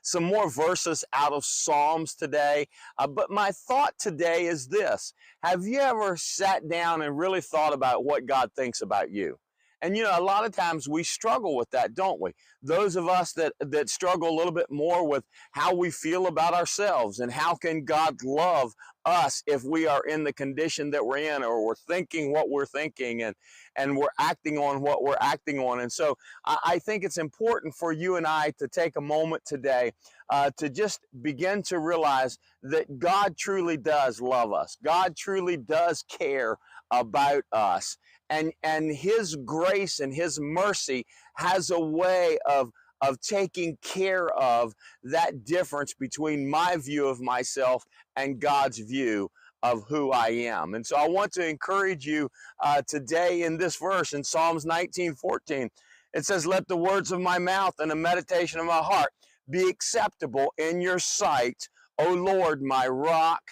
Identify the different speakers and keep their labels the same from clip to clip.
Speaker 1: some more verses out of Psalms today. But my thought today is this. Have you ever sat down and really thought about what God thinks about you? And a lot of times we struggle with that, don't we? Those of us that struggle a little bit more with how we feel about ourselves and how can God love us if we are in the condition that we're in, or we're thinking what we're thinking, and we're acting on what we're acting on. And so I think it's important for you and I to take a moment today to just begin to realize that God truly does love us. God truly does care about us. And His grace and His mercy has a way of taking care of that difference between my view of myself and God's view of who I am. And so I want to encourage you today in this verse in Psalms 19:14. It says, "Let the words of my mouth and the meditation of my heart be acceptable in your sight, O Lord, my rock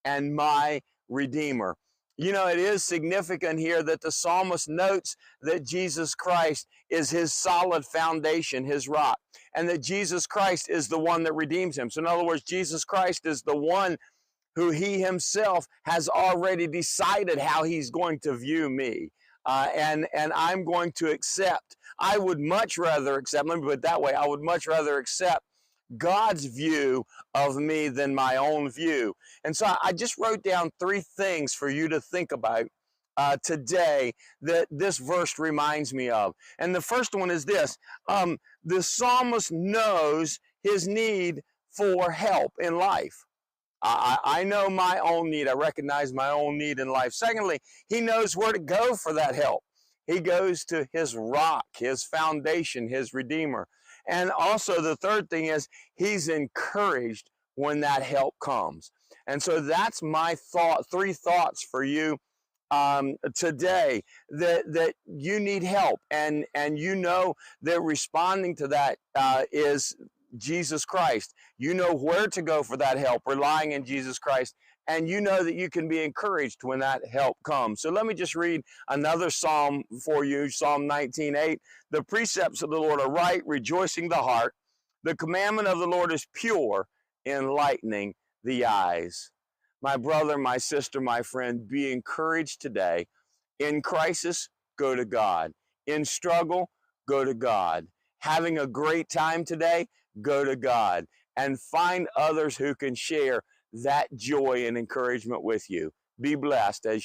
Speaker 1: and my redeemer." It is significant here that the psalmist notes that Jesus Christ is his solid foundation, his rock, and that Jesus Christ is the one that redeems him. So in other words, Jesus Christ is the one who he himself has already decided how he's going to view me. And I'm going to accept. I would much rather accept, let me put it that way, I would much rather accept God's view of me than my own view. And so I just wrote down 3 things for you to think about today that this verse reminds me of. And the first one is this. The psalmist knows his need for help in life. I know my own need. I recognize my own need in life. Secondly, he knows where to go for that help. He goes to his rock, his foundation, his redeemer. And also the third thing is he's encouraged when that help comes. And so that's my 3 thoughts for you today, that you need help, and you know that responding to that is Jesus Christ. You know where to go for that help, relying in Jesus Christ, and you know that you can be encouraged when that help comes. So let me just read another psalm for you, Psalm 19:8. "The precepts of the Lord are right, rejoicing the heart. The commandment of the Lord is pure, enlightening the eyes." My brother, my sister, my friend, be encouraged today. In crisis, go to God. In struggle, go to God. Having a great time today, go to God. And find others who can share that joy and encouragement with you. Be blessed as you